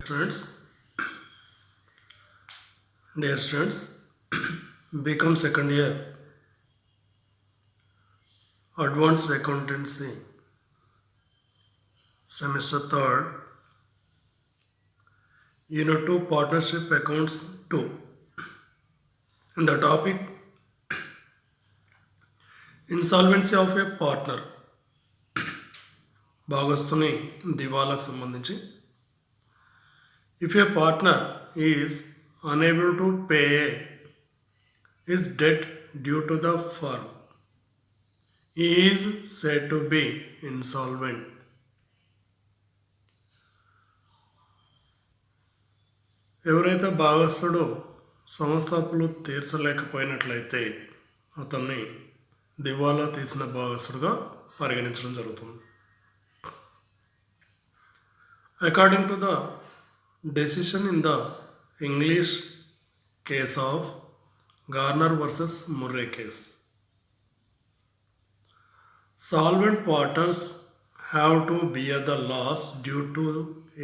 Students, dear students, become second year advanced accountancy semester third unit 2 partnership accounts 2 and the topic insolvency of a partner భాగస్తుని దివాలాకు సంబంధించి if a partner is unable to pay his debt due to the firm he is said to be insolvent. ఎవరైతే భాగస్థుడు సంస్థాపులు తీర్చలేకపోయినట్లయితే అతన్ని దివాలా తీసిన భాగస్థుడుగా పరిగణించడం జరుగుతుంది. According to the decision in the English case of garner versus Murray case, solvent partners have to bear the loss due to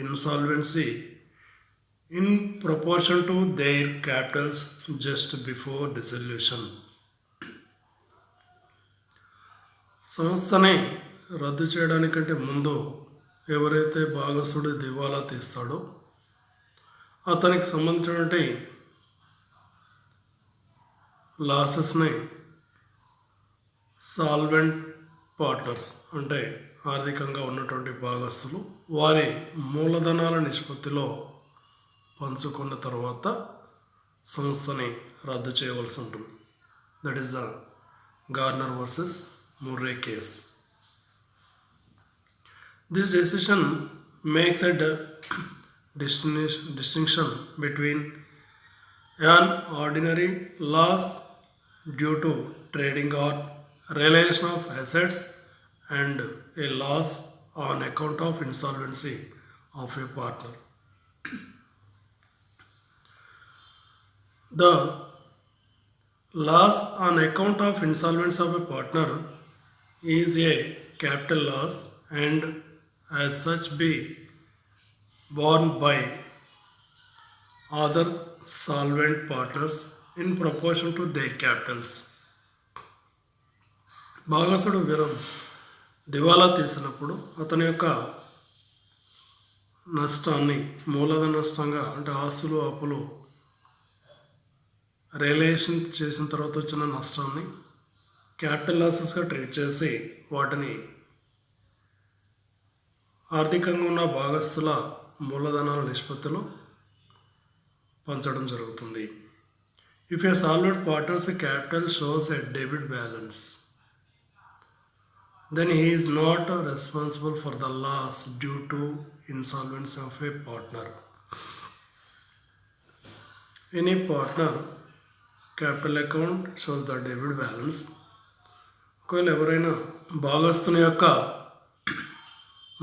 insolvency in proportion to their capitals just before dissolution. సంస్థని రద్దు చేయడానికంటే ముందు ఎవరైతే భాగస్థుడు దివాలా తీస్తాడో అతనికి సంబంధించినటువంటి లాసెస్ని solvent partners అంటే ఆర్థికంగా ఉన్నటువంటి భాగస్థులు వారి మూలధనాల నిష్పత్తిలో పంచుకున్న తర్వాత సంస్థని రద్దు చేయవలసి ఉంటుంది. That is the garner versus Murray case. This decision makes a distinction between an ordinary loss due to trading or realization of assets and a loss on account of insolvency of a partner. The loss on account of insolvency of a partner is a capital loss and as such be borne by other solvent partners in proportion to their capitals. భాగస్థుడు దివాలా తీసినప్పుడు అతని యొక్క నష్టాన్ని మూలధన నష్టంగా అంటే ఆస్తులు అప్పులు realisation చేసిన తర్వాత వచ్చిన నష్టాన్ని క్యాపిటల్ లాసెస్గా ట్రీట్ చేసి వాటిని ఆర్థికంగా ఉన్న భాగస్థుల మూలధనాల నిష్పత్తిలో పంచడం జరుగుతుంది. If A solvent partners capital shows a debit balance then he is not responsible for the loss due to insolvency of a partner. Any partner capital account shows the debit balance. ఒకవేళ ఎవరైనా భాగస్థుని యొక్క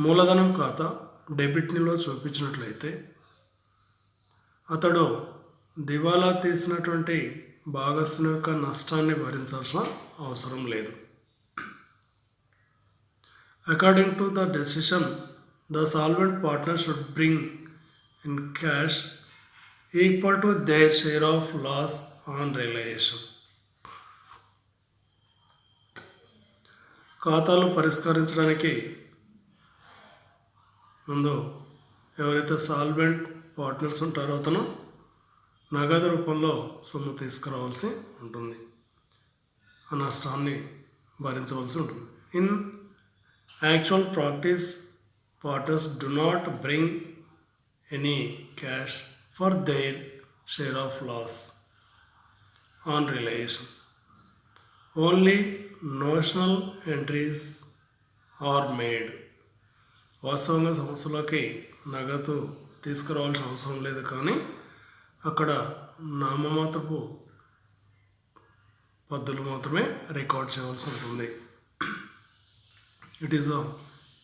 మూలధనం ఖాతా డెబిట్నిలో చూపించినట్లయితే అతడు దివాలా తీసినటువంటి భాగస్థుని యొక్క నష్టాన్ని భరించాల్సిన అవసరం లేదు. According to the decision, the solvent partner should bring in cash equal to their share of loss on realization. ఖాతాలు పరిష్కరించడానికి ముందు ఎవరైతే సాల్వెంట్ పార్ట్నర్స్ ఉంటారో అతను నగదు రూపంలో సొమ్ము తీసుకురావాల్సి ఉంటుంది, ఆ నష్టాన్ని భరించవలసి ఉంటుంది. In actual practice, partners do not bring any cash for their share of loss on realization. Only notional entries are made. వాస్తవంగా సంస్థలోకి నగదు తీసుకురావాల్సిన అవసరం లేదు, కానీ అక్కడ నామమాత్రపు పద్దులు మాత్రమే రికార్డ్ చేయవలసి ఉంటుంది. It is a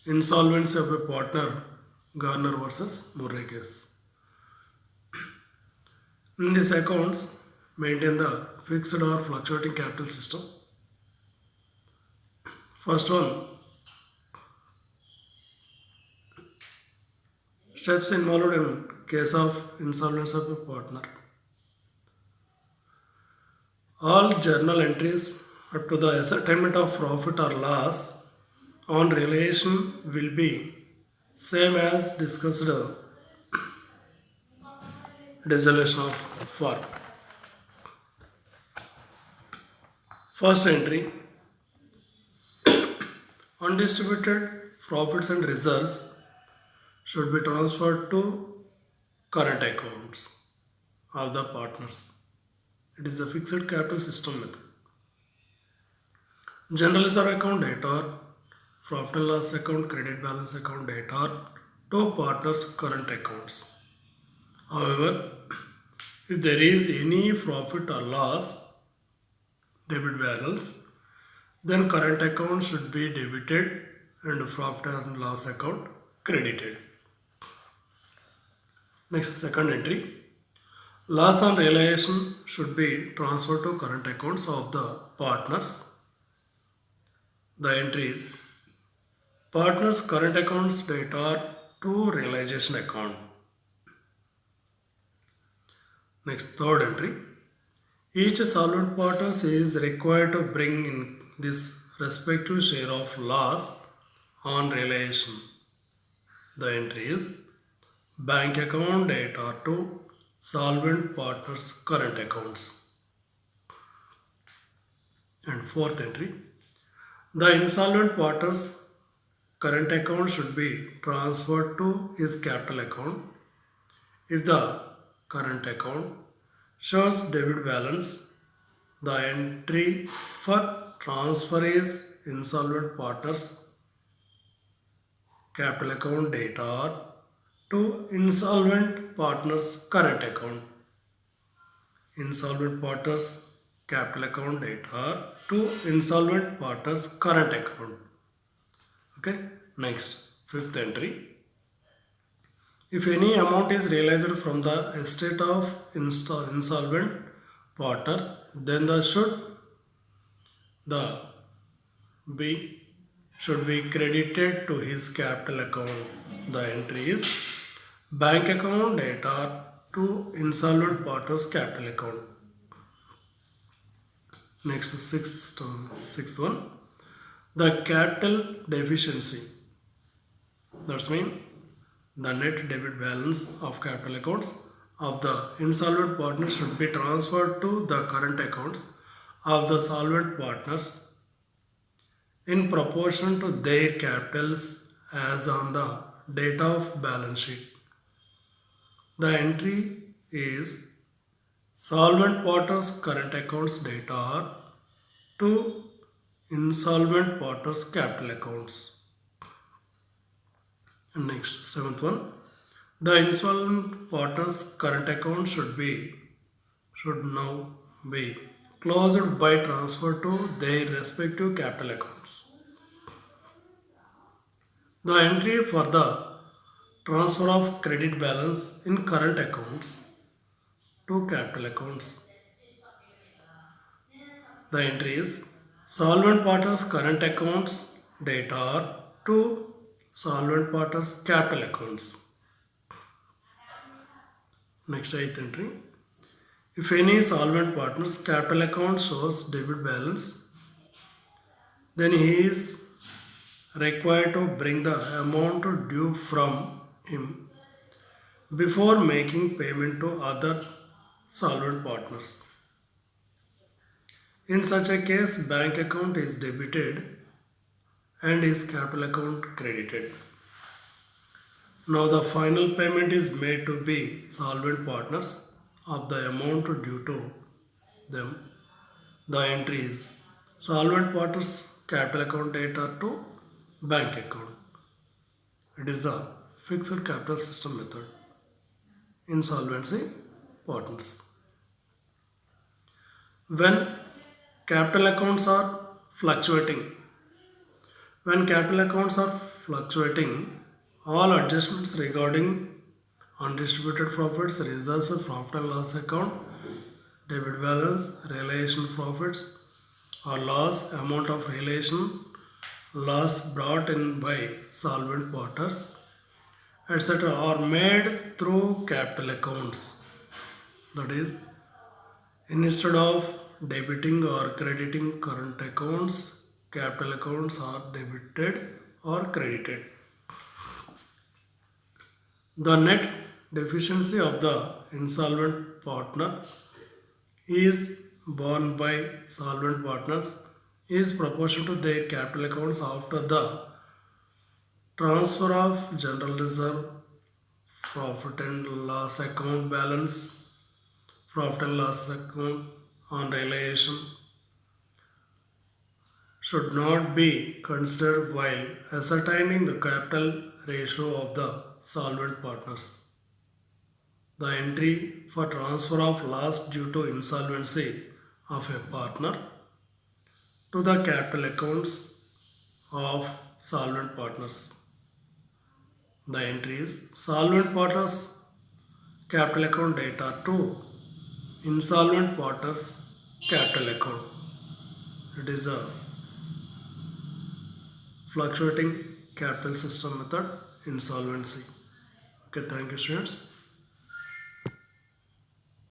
insolvency of a partner, Garner versus Murray case. In these accounts, maintain the fixed or fluctuating capital system. First one, Steps involved in case of insolvency of a partner. All journal entries up to the ascertainment of profit or loss on realization will be same as discussed dissolution of firm. First entry, undistributed profits and reserves should be transferred to current accounts of the partners. It is a fixed capital system method. General reserve account data, profit and loss account, credit balance account data to partners' current accounts. However, if there is any profit or loss, debit balance, then current account should be debited and profit and loss account credited. Next, second entry. Loss on realization should be transferred to current accounts of the partners. The entries partners current accounts data to realization account. Next, third entry. Each solvent partner is required to bring in this respective share of loss on realization. The entry is bank account data to solvent partners current accounts. And fourth entry, the insolvent partner's current account should be transferred to his capital account if the current account shows debit balance. The entry for transfer is insolvent partners capital account data to insolvent partners current account. Insolvent partners capital account data to insolvent partners current account. Okay. Next, fifth entry. If any amount is realized from the estate of insolvent partner, then the should be credited to his capital account. The entry is bank account data to insolvent partner's capital account. Next, sixth one, the capital deficiency. That's mean the net debit balance of capital accounts of the insolvent partner should be transferred to the current accounts of the solvent partners in proportion to their capitals as on the date of balance sheet. The entry is solvent partners current accounts data to insolvent partners capital accounts. And next, seventh one, the insolvent partners current account should now be closed by transfer to their respective capital accounts. The entry for the transfer of credit balance in current accounts to capital accounts. The entry is solvent partners current accounts data to solvent partners capital accounts. Next, eighth entry. If any solvent partner's capital account shows debit balance, then he is required to bring the amount due from him before making payment to other solvent partners. In such a case, bank account is debited and his capital account credited. Now the final payment is made to be solvent partners of the amount due to them. The entry is solvent partners capital account data to bank account. It is a fixed capital system method. Insolvency partners. When capital accounts are fluctuating, all adjustments regarding undistributed profits, reserves, profit and loss account, debit balance, realization profits or loss, amount of realization, loss brought in by solvent partners, etc. are made through capital accounts. That is, instead of debiting or crediting current accounts, capital accounts are debited or credited. The net deficiency of the insolvent partner is borne by solvent partners is proportional to their capital accounts after the transfer of general reserve, profit and loss account balance, profit and loss account on realization should not be considered while ascertaining the capital ratio of the solvent partners. The entry for transfer of loss due to insolvency of a partner to the capital accounts of solvent partners. The entry is solvent partners capital account data to insolvent partners capital account. It is a fluctuating capital system method insolvency. Okay, thank you, students.